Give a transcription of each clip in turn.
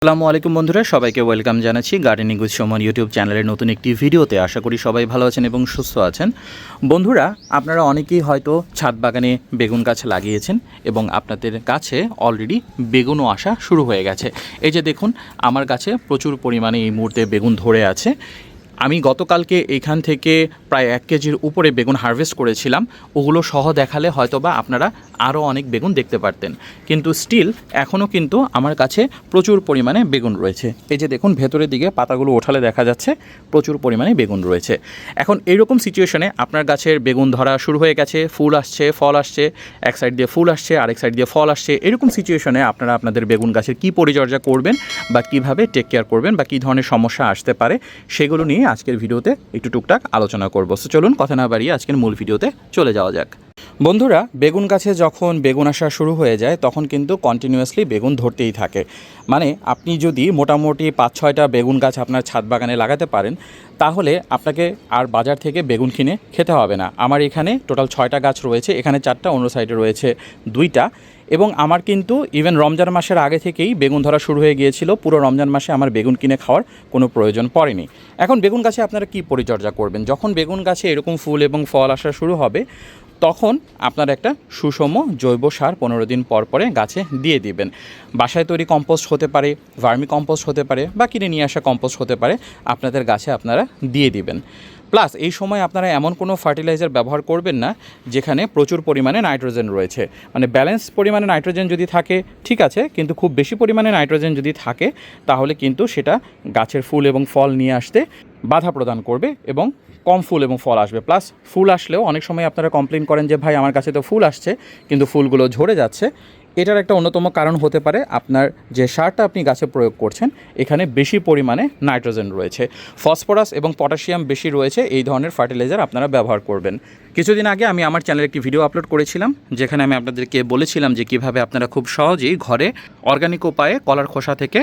আসসালামু আলাইকুম বন্ধুরা, সবাইকে ওয়েলকাম জানাচ্ছি গার্ডেনিং উইথ সুমন ইউটিউব চ্যানেলের নতুন একটি ভিডিওতে। আশা করি সবাই ভালো আছেন এবং সুস্থ আছেন। বন্ধুরা, আপনারা অনেকেই হয়তো ছাদ বাগানে বেগুন গাছ লাগিয়েছেন এবং আপনাদের গাছে অলরেডি বেগুনও আসা শুরু হয়ে গেছে। এই যে দেখুন, আমার গাছে প্রচুর পরিমাণে এই মুহূর্তে বেগুন ধরে আছে। আমি গতকালকে এইখান থেকে প্রায় 1 কেজির উপরে বেগুন হারভেস্ট করেছিলাম। ওগুলো সহ দেখালে হয়তোবা আপনারা আরও অনেক বেগুন দেখতে পারতেন, কিন্তু স্টিল এখনও কিন্তু আমার কাছে প্রচুর পরিমাণে বেগুন রয়েছে। এই যে দেখুন, ভেতরের দিকে পাতাগুলো ওঠালে দেখা যাচ্ছে প্রচুর পরিমাণে বেগুন রয়েছে। এখন এইরকম সিচুয়েশনে আপনার গাছের বেগুন ধরা শুরু হয়ে গেছে, ফুল আসছে, ফল আসছে, এক সাইড দিয়ে ফুল আসছে, আরেক সাইড দিয়ে ফল আসছে। এরকম সিচুয়েশনে আপনারা আপনাদের বেগুন গাছের কী পরিচর্যা করবেন বা কীভাবে টেক কেয়ার করবেন বা কী ধরনের সমস্যা আসতে পারে, সেগুলো নিয়ে আজকের ভিডিওতে একটু টুকটাক আলোচনা করব। সো চলুন কথা না বাড়িয়ে আজকের মূল ভিডিওতে চলে যাওয়া যাক। বন্ধুরা, বেগুন গাছে যখন বেগুন আসা শুরু হয়ে যায় তখন কিন্তু কন্টিনিউয়াসলি বেগুন ধরতেই থাকে। মানে আপনি যদি মোটামুটি 5-6টা বেগুন গাছ আপনার ছাদ বাগানে লাগাতে পারেন, তাহলে আপনাকে আর বাজার থেকে বেগুন কিনে খেতে হবে না। আমার এখানে টোটাল 6টা গাছ রয়েছে, এখানে 4টা, অন্য সাইডে রয়েছে 2টা। এবং আমার কিন্তু ইভেন রমজান মাসের আগে থেকেই বেগুন ধরা শুরু হয়ে গিয়েছিল। পুরো রমজান মাসে আমার বেগুন কিনে খাওয়ার কোনো প্রয়োজন পড়েনি। এখন বেগুন গাছে আপনারা কী পরিচর্যা করবেন? যখন বেগুন গাছে এরকম ফুল এবং ফল আসা শুরু হবে, তখন আপনারা একটা সুষম জৈব সার 15 দিন পর পরে গাছে দিয়ে দিবেন। বাসায় তৈরি কম্পোস্ট হতে পারে, ভার্মি কম্পোস্ট হতে পারে, বা কিনে নিয়ে আসা কম্পোস্ট হতে পারে, আপনাদের গাছে আপনারা দিয়ে দিবেন। প্লাস এই সময় আপনারা এমন কোনো ফার্টিলাইজার ব্যবহার করবেন না যেখানে প্রচুর পরিমাণে নাইট্রোজেন রয়েছে। মানে ব্যালেন্স পরিমাণে নাইট্রোজেন যদি থাকে ঠিক আছে, কিন্তু খুব বেশি পরিমাণে নাইট্রোজেন যদি থাকে তাহলে কিন্তু সেটা গাছের ফুল এবং ফল নিয়ে আসতে বাধা প্রদান করবে এবং কম ফুল এবং ফল আসবে। প্লাস ফুল আসলেও অনেক সময় আপনারা কমপ্লেন করেন যে ভাই আমার কাছে তো ফুল আসছে কিন্তু ফুলগুলো ঝরে যাচ্ছে। এটার একটা অন্যতম কারণ হতে পারে আপনার যে সারটা আপনি গাছে প্রয়োগ করছেন এখানে বেশি পরিমাণে নাইট্রোজেন রয়েছে, ফসফরাস এবং পটাশিয়াম বেশি রয়েছে। এই ধরনের ফার্টিলাইজার আপনারা ব্যবহার করবেন। কিছুদিন আগে আমি আমার চ্যানেলে একটি ভিডিও আপলোড করেছিলাম যেখানে আমি আপনাদেরকে বলেছিলাম যে কীভাবে আপনারা খুব সহজেই ঘরে অর্গানিক উপায়ে কলার খোসা থেকে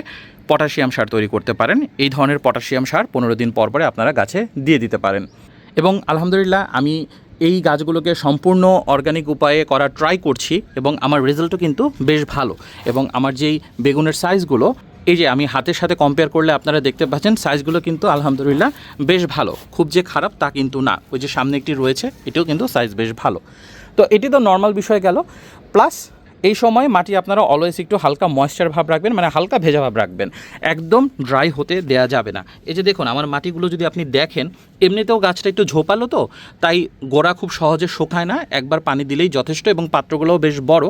পটাশিয়াম সার তৈরি করতে পারেন। এই ধরনের পটাশিয়াম সার 15 দিন পর পরে আপনারা গাছে দিয়ে দিতে পারেন। এবং আলহামদুলিল্লাহ আমি এই গাছগুলোকে সম্পূর্ণ অর্গানিক উপায়ে করা ট্রাই করছি এবং আমার রেজাল্টও কিন্তু বেশ ভালো। এবং আমার যেই বেগুনের সাইজগুলো, এই যে আমি হাতের সাথে কম্পেয়ার করলে আপনারা দেখতে পাচ্ছেন সাইজগুলো কিন্তু আলহামদুলিল্লাহ বেশ ভালো। খুব যে খারাপ তা কিন্তু না। ওই যে সামনে একটি রয়েছে, এটিও কিন্তু সাইজ বেশ ভালো। তো এটি তো নর্মাল বিষয় গেল। প্লাস এই সময় মাটি আপনারা অলওয়েজ একটু হালকা ময়েশ্চার ভাব রাখবেন, মানে হালকা ভেজা ভাব রাখবেন, একদম ড্রাই হতে দেয়া যাবে না। এই যে দেখুন, আমার মাটিগুলো যদি আপনি দেখেন, এমনিতেও গাছটা একটু ঝোপালো, তো তাই গোড়া খুব সহজে শুকায় না, একবার পানি দিলেই যথেষ্ট। এবং পাত্রগুলোও বেশ বড়,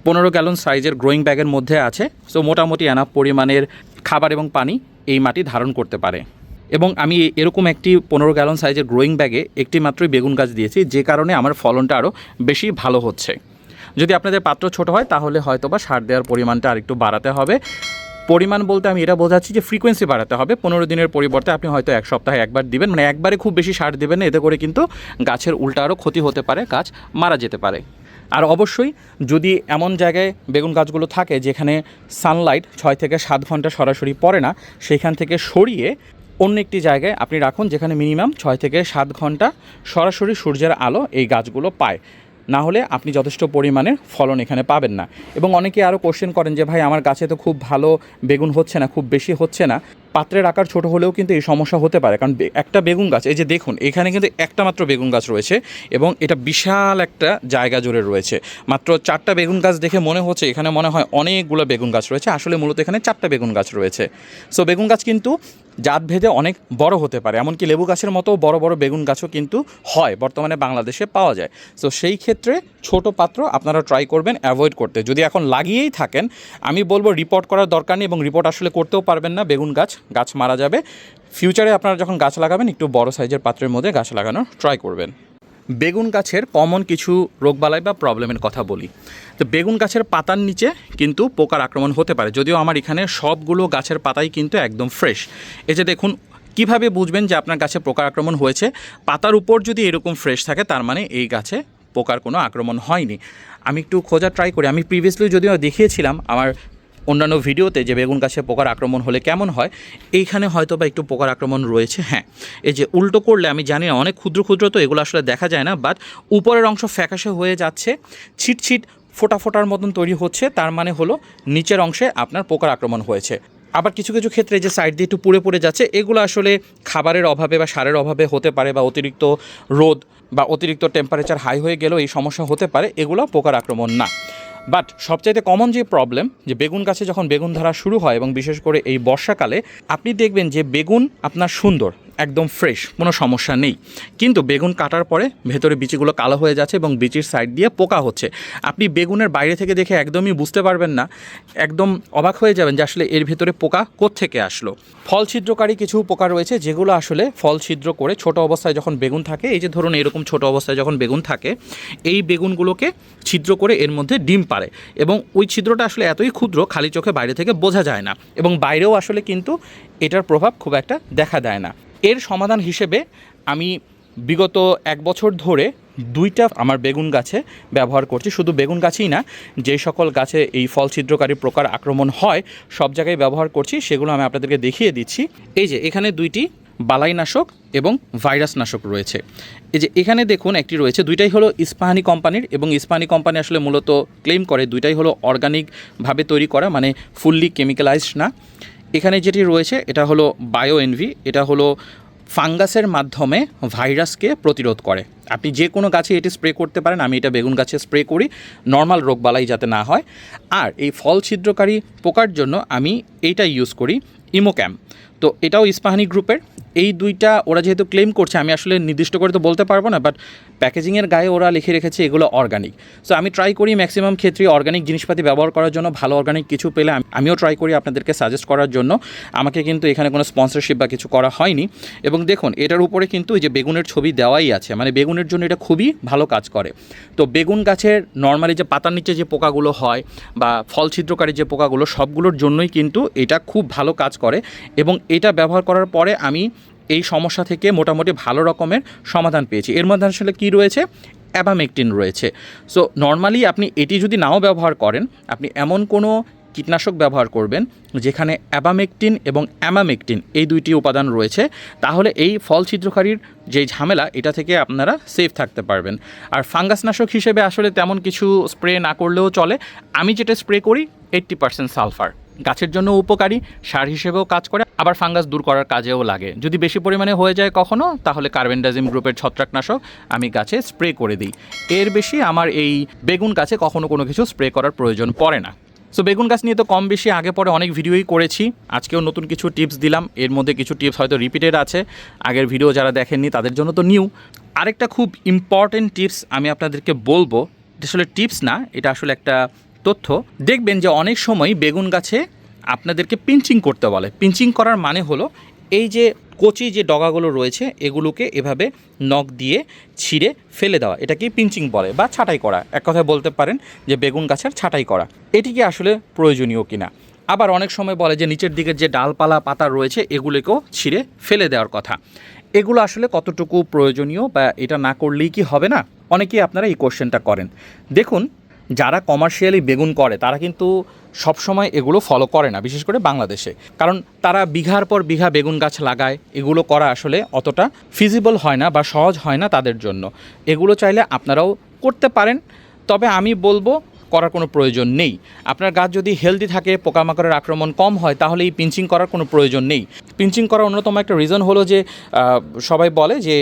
15 গ্যালন সাইজের গ্রোয়িং ব্যাগের মধ্যে আছে। সো মোটামুটি এনাফ পরিমাণের খাবার এবং পানি এই মাটি ধারণ করতে পারে। এবং আমি এরকম একটি 15 গ্যালন সাইজের গ্রোয়িং ব্যাগে একটি মাত্রই বেগুন গাছ দিয়েছি, যে কারণে আমার ফলনটা আরও বেশি ভালো হচ্ছে। যদি আপনাদের পাত্র ছোট হয় তাহলে হয়তো বা সার দেওয়ার পরিমাণটা আরেকটু বাড়াতে হবে। পরিমাণ বলতে আমি এটা বোঝাচ্ছি যে ফ্রিকোয়েন্সি বাড়াতে হবে। 15 দিনের পরিবর্তে আপনি হয়তো 1 সপ্তাহে একবার দিবেন, মানে একবারে খুব বেশি সার দেবেন না, এতে করে কিন্তু গাছের উল্টা আরও ক্ষতি হতে পারে, গাছ মারা যেতে পারে। আর অবশ্যই যদি এমন জায়গায় বেগুন গাছগুলো থাকে যেখানে সানলাইট 6 থেকে 7 ঘন্টা সরাসরি পড়ে না, সেইখান থেকে সরিয়ে অন্য একটি জায়গায় আপনি রাখুন যেখানে মিনিমাম 6 থেকে 7 ঘন্টা সরাসরি সূর্যের আলো এই গাছগুলো পায়। না হলে আপনি যথেষ্ট পরিমাণে ফলন এখানে পাবেন না। এবং অনেকে আরও কোশ্চেন করেন যে ভাই আমার গাছে তো খুব ভালো বেগুন হচ্ছে না, খুব বেশি হচ্ছে না। পাত্রের আকার ছোট হলেও কিন্তু এই সমস্যা হতে পারে, কারণ একটা বেগুন গাছ, এই যে দেখুন এখানে কিন্তু একটা মাত্র বেগুন গাছ রয়েছে এবং এটা বিশাল একটা জায়গা জুড়ে রয়েছে। মাত্র 4টা বেগুন গাছ দেখে মনে হচ্ছে এখানে মনে হয় অনেকগুলো বেগুন গাছ রয়েছে, আসলে মূলত এখানে 4টা বেগুন গাছ রয়েছে। সো বেগুন গাছ কিন্তু জাতভেদে অনেক বড় হতে পারে, এমনকি লেবু গাছের মতো বড় বড় বেগুন গাছও কিন্তু হয়, বর্তমানে বাংলাদেশে পাওয়া যায়। সো সেই ক্ষেত্রে ছোট পাত্র আপনারা ট্রাই করবেন অ্যাভয়েড করতে। যদি এখন লাগিয়েই থাকেন, আমি বলবো রিপোর্ট করার দরকার নেই, এবং রিপোর্ট আসলে করতেও পারবেন না, বেগুন গাছ মারা যাবে। ফিউচারে আপনারা যখন গাছ লাগাবেন একটু বড় সাইজের পাত্রের মধ্যে গাছ লাগানোর ট্রাই করবেন। বেগুন গাছের কমন কিছু রোগবালাই বা প্রবলেমের কথা বলি। তো বেগুন গাছের পাতার নিচে কিন্তু পোকার আক্রমণ হতে পারে, যদিও আমার এখানে সবগুলো গাছের পাতাই কিন্তু একদম ফ্রেশ। এই যে দেখুন, কিভাবে বুঝবেন যে আপনার গাছে পোকার আক্রমণ হয়েছে? পাতার উপর যদি এরকম ফ্রেশ থাকে তার মানে এই গাছে পোকার কোনো আক্রমণ হয়নি। আমি একটু খোঁজা ট্রাই করি। আমি প্রিভিয়াসলি যদিও দেখিয়েছিলাম আমার অন্যান্য ভিডিওতে যে বেগুন গাছে পোকার আক্রমণ হলে কেমন হয়। এইখানে হয়তো বা একটু পোকার আক্রমণ রয়েছে। হ্যাঁ, এই যে উল্টো করলে আমি জানি না, অনেক ক্ষুদ্র ক্ষুদ্র তো এগুলো আসলে দেখা যায় না, বাট উপরের অংশ ফ্যাকাশে হয়ে যাচ্ছে, ছিটছিট ফোটা ফোটার মতন তৈরি হচ্ছে, তার মানে হলো নিচের অংশে আপনার পোকার আক্রমণ হয়েছে। আবার কিছু কিছু ক্ষেত্রে যে সাইড দিয়ে একটু পুড়ে পুড়ে যাচ্ছে, এগুলো আসলে খাবারের অভাবে বা সারের অভাবে হতে পারে, বা অতিরিক্ত রোদ বা অতিরিক্ত টেম্পারেচার হাই হয়ে গেলেও এই সমস্যা হতে পারে। এগুলো পোকার আক্রমণ না। বাট সবচাইতে কমন যে প্রবলেম, যে বেগুন গাছে যখন বেগুন ধরা শুরু হয় এবং বিশেষ করে এই বর্ষাকালে, আপনি দেখবেন যে বেগুন আপনার সুন্দর, একদম ফ্রেশ, কোনো সমস্যা নেই, কিন্তু বেগুন কাটার পরে ভেতরে বিচিগুলো কালো হয়ে যাচ্ছে এবং বিচির সাইড দিয়ে পোকা হচ্ছে। আপনি বেগুনের বাইরে থেকে দেখে একদমই বুঝতে পারবেন না, একদম অবাক হয়ে যাবেন যে আসলে এর ভেতরে পোকা কোত্থেকে আসলো। ফল ছিদ্রকারী কিছু পোকা রয়েছে যেগুলো আসলে ফল ছিদ্র করে ছোট অবস্থায় যখন বেগুন থাকে, এই যে ধরুন এরকম ছোট অবস্থায় যখন বেগুন থাকে, এই বেগুনগুলোকে ছিদ্র করে এর মধ্যে ডিম পাড়ে, এবং ওই ছিদ্রটা আসলে এতই ক্ষুদ্র খালি চোখে বাইরে থেকে বোঝা যায় না, এবং বাইরেও আসলে কিন্তু এটার প্রভাব খুব একটা দেখা দেয় না। এর সমাধান হিসেবে আমি বিগত 1 বছর ধরে 2টা আমার বেগুন গাছে ব্যবহার করছি। শুধু বেগুন গাছেই না, যে সকল গাছে এই ফল ছিদ্রকারী পোকার আক্রমণ হয় সব জায়গায় ব্যবহার করছি, সেগুলো আমি আপনাদেরকে দেখিয়ে দিচ্ছি। এই যে এখানে 2টি বালাইনাশক এবং ভাইরাস নাশক রয়েছে। এই যে এখানে দেখুন একটি রয়েছে, 2টাই হলো ইস্পাহানি কোম্পানির, এবং ইস্পাহানি কোম্পানি আসলে মূলত ক্লেম করে 2টাই হলো অর্গানিকভাবে তৈরি করা, মানে ফুললি কেমিক্যালাইজড না। এখানে যেটি রয়েছে এটা হলো বায়ো এনভি, এটা হলো ফাঙ্গাসের মাধ্যমে ভাইরাসকে প্রতিরোধ করে। আপনি যে কোনো গাছে এটি স্প্রে করতে পারেন, আমি এটা বেগুন গাছে স্প্রে করি নর্মাল রোগবালাই যাতে না হয়। আর এই ফল ছিদ্রকারী পোকার জন্য আমি এইটা ইউজ করি, ইমোক্যাম। তো এটাও ইস্পাহানি গ্রুপের। এই 2টা ওরা যেহেতু ক্লেম করছে, আমি আসলে নির্দিষ্ট করে তো বলতে পারবো না, বাট প্যাকেজিংয়ের গায়ে ওরা লিখে রেখেছে এগুলো অর্গানিক। সো আমি ট্রাই করি ম্যাক্সিমাম ক্ষেত্রে অর্গানিক জিনিসপাতি ব্যবহার করার জন্য। ভালো অর্গানিক কিছু পেলে আমিও ট্রাই করি আপনাদেরকে সাজেস্ট করার জন্য। আমাকে কিন্তু এখানে কোনো স্পন্সরশিপ বা কিছু করা হয়নি। এবং দেখুন এটার উপরে কিন্তু এই যে বেগুনের ছবি দেওয়াই আছে, মানে বেগুনের জন্য এটা খুবই ভালো কাজ করে। তো বেগুন গাছের নর্মালি যে পাতার নিচে যে পোকাগুলো হয় বা ফল ছিদ্রকারী যে পোকাগুলো, সবগুলোর জন্যই কিন্তু এটা খুব ভালো কাজ করে। এবং এটা ব্যবহার করার পরে আমি এই সমস্যা থেকে মোটামুটি ভালো রকমের সমাধান পেয়েছি। এর মধ্যে আসলে কী রয়েছে, অ্যাবামেকটিন রয়েছে। সো নর্মালি আপনি এটি যদি নাও ব্যবহার করেন, আপনি এমন কোনো কীটনাশক ব্যবহার করবেন যেখানে অ্যাবামেকটিন এবং অ্যামামেকটিন এই 2টি উপাদান রয়েছে, তাহলে এই ফল ছিদ্রকারীর যে ঝামেলা এটা থেকে আপনারা সেফ থাকতে পারবেন। আর ফাঙ্গাসনাশক হিসেবে আসলে তেমন কিছু স্প্রে না করলেও চলে। আমি যেটা স্প্রে করি 80% সালফার, গাছের জন্য উপকারী, সার হিসেবেও কাজ করে, আবার ফাঙ্গাস দূর করার কাজেও লাগে। যদি বেশি পরিমাণে হয়ে যায় কখনো, তাহলে কার্বেন্ডাজিম গ্রুপের ছত্রাকনাশক আমি গাছে স্প্রে করে দিই। এর বেশি আমার এই বেগুন গাছে কখনো কোনো কিছু স্প্রে করার প্রয়োজন পড়ে না। সো বেগুন গাছ নিয়ে তো কম বেশি আগে পরে অনেক ভিডিওই করেছি, আজকেও নতুন কিছু টিপস দিলাম। এর মধ্যে কিছু টিপস হয়তো রিপিটেড আছে, আগের ভিডিও যারা দেখেননি তাদের জন্য তো নিউ। আরেকটা খুব ইম্পর্টেন্ট টিপস আমি আপনাদেরকে বলবো, এটা আসলে টিপস না, এটা আসলে একটা তথ্য। দেখবেন যে অনেক সময় বেগুন গাছে আপনাদেরকে পিঞ্চিং করতে বলে। পিঞ্চিং করার মানে হলো এই যে কচি যে ডগাগুলো রয়েছে এগুলোকে এভাবে নখ দিয়ে ছিঁড়ে ফেলে দেওয়া, এটাকেই পিঞ্চিং বলে, বা ছাঁটাই করা। এক কথায় বলতে পারেন যে বেগুন গাছের ছাঁটাই করা। এটি কি আসলে প্রয়োজনীয় কিনা? আবার অনেক সময় বলে যে নিচের দিকের যে ডালপালা পাতা রয়েছে এগুলোকেও ছিঁড়ে ফেলে দেওয়ার কথা। এগুলো আসলে কতটুকু প্রয়োজনীয়, বা এটা না করলেই কি হবে না? অনেকেই আপনারা এই কোশ্চেনটা করেন। দেখুন, যারা কমার্শিয়ালি বেগুন করে তারা কিন্তু সবসময় এগুলো ফলো করে না, বিশেষ করে বাংলাদেশে। কারণ তারা বিঘার পর বিঘা বেগুন গাছ লাগায়, এগুলো করা আসলে অতটা ফিজিবল হয় না বা সহজ হয় না তাদের জন্য। এগুলো চাইলে আপনারাও করতে পারেন, তবে আমি বলবো করার কোনো প্রয়োজন নেই। আপনার গাছ যদি হেলদি থাকে, পোকামাকড়ের আক্রমণ কম হয়, তাহলে এই পিঞ্চিং করার কোনো প্রয়োজন নেই। পিঞ্চিং করার অন্যতম একটা রিজন হলো যে সবাই বলে যে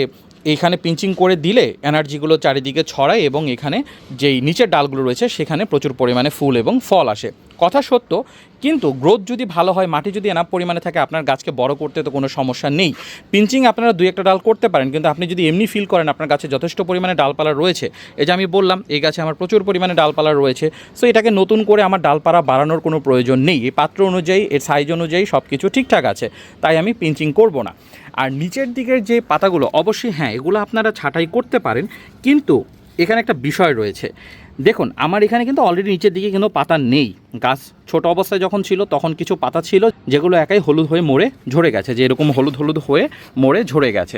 এইখানে পিঞ্চিং করে দিলে এনার্জিগুলো চারিদিকে ছড়ায় এবং এখানে যেই নিচের ডালগুলো রয়েছে সেখানে প্রচুর পরিমাণে ফুল এবং ফল আসে। কথা সত্য, কিন্তু গ্রোথ যদি ভালো হয়, মাটি যদি এনাফ পরিমাণে থাকে, আপনার গাছকে বড় করতে তো কোনো সমস্যা নেই। পিঞ্চিং আপনারা 2-1টা ডাল করতে পারেন, কিন্তু আপনি যদি এমনি ফিল করেন আপনার গাছে যথেষ্ট পরিমাণে ডালপালা রয়েছে, এই যে আমি বললাম এই গাছে আমার প্রচুর পরিমাণে ডালপালা রয়েছে, সো এটাকে নতুন করে আমার ডালপালা বাড়ানোর কোনো প্রয়োজন নেই। এই পাত্র অনুযায়ী, এর সাইজ অনুযায়ী সব কিছু ঠিকঠাক আছে, তাই আমি পিঞ্চিং করব না। আর নিচের দিকের যে পাতাগুলো, অবশ্যই হ্যাঁ এগুলো আপনারা ছাঁটাই করতে পারেন, কিন্তু এখানে একটা বিষয় রয়েছে। দেখুন আমার এখানে কিন্তু অলরেডি নিচের দিকে কিন্তু পাতা নেই। গাছ ছোট অবস্থায় যখন ছিল তখন কিছু পাতা ছিল যেগুলো একাই হলুদ হয়ে মরে ঝরে গেছে, যে এরকম হলুদ হলুদ হয়ে মরে ঝরে গেছে।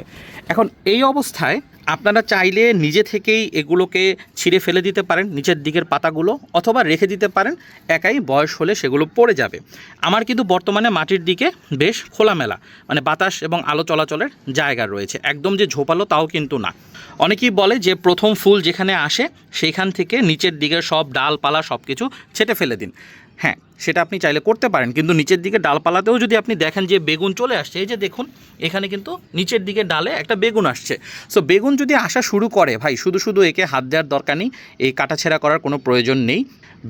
এখন এই অবস্থায় আপনারা চাইলে নিজে থেকেই এগুলোকে ছিঁড়ে ফেলে দিতে পারেন নিচের দিকের পাতাগুলো, অথবা রেখে দিতে পারেন, একাই বয়স হলে সেগুলো পড়ে যাবে। আমার কিন্তু বর্তমানে মাটির দিকে বেশ খোলামেলা, মানে বাতাস এবং আলো চলাচলের জায়গা রয়েছে, একদম যে ঝোপালো তাও কিন্তু না। অনেকেই বলে যে প্রথম ফুল যেখানে আসে সেইখান থেকে নিচের দিকের সব ডালপালা সব কিছু ছেঁটে ফেলে দিন। হ্যাঁ, সেটা আপনি চাইলে করতে পারেন। কিন্তু নিচের দিকে ডালপালাতেও যদি আপনি দেখেন যে বেগুন চলে আসছে, এই যে দেখুন এখানে কিন্তু নিচের দিকে ডালে একটা বেগুন আসছে। সো বেগুন যদি আসা শুরু করে ভাই, শুধু শুধু একে হাত দেওয়ার দরকার নেই, এই কাটাছেঁড়া করার কোনো প্রয়োজন নেই।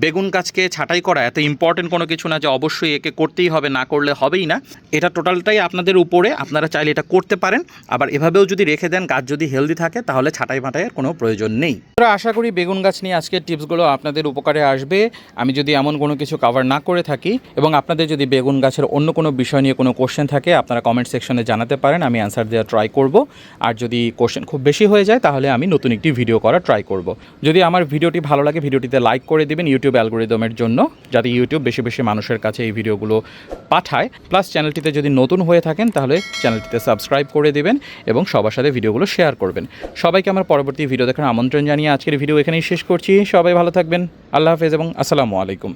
বেগুন গাছকে ছাঁটাই করা এত ইম্পর্টেন্ট কোনো কিছু না যে অবশ্যই একে করতেই হবে, না করলে হবেই না। এটা টোটালটাই আপনাদের উপরে, আপনারা চাইলে এটা করতে পারেন। আবার এভাবেও যদি রেখে দেন, গাছ যদি হেলদি থাকে, তাহলে ছাঁটাই বাঁটাইয়ের কোনো প্রয়োজন নেই। আমরা আশা করি বেগুন গাছ নিয়ে আজকের টিপসগুলো আপনাদের উপকারে আসবে। আমি যদি এমন কোনো কিছু কভার না করে থাকি এবং আপনাদের যদি বেগুন গাছের অন্য কোনো বিষয় নিয়ে কোনো কোশ্চেন থাকে, আপনারা কমেন্ট সেকশনে জানাতে পারেন, আমি অ্যান্সার দেওয়ার ট্রাই করব। আর যদি কোশ্চেন খুব বেশি হয়ে যায় তাহলে আমি নতুন একটি ভিডিও করার ট্রাই করব। যদি আমার ভিডিওটি ভালো লাগে, ভিডিওটিতে লাইক করে দেবেন ইউটিউব অ্যালগোরিদমের জন্য, যাতে ইউটিউব বেশি বেশি মানুষের কাছে এই ভিডিওগুলো পাঠায়। প্লাস চ্যানেলটিতে যদি নতুন হয়ে থাকেন তাহলে চ্যানেলটিতে সাবস্ক্রাইব করে দেবেন এবং সবার সাথে ভিডিওগুলো শেয়ার করবেন। সবাইকে আমার পরবর্তী ভিডিও দেখার আমন্ত্রণ জানিয়ে আজকের ভিডিও এখানেই শেষ করছি। সবাই ভালো থাকবেন। আল্লাহ হাফেজ এবং আসসালামু আলাইকুম।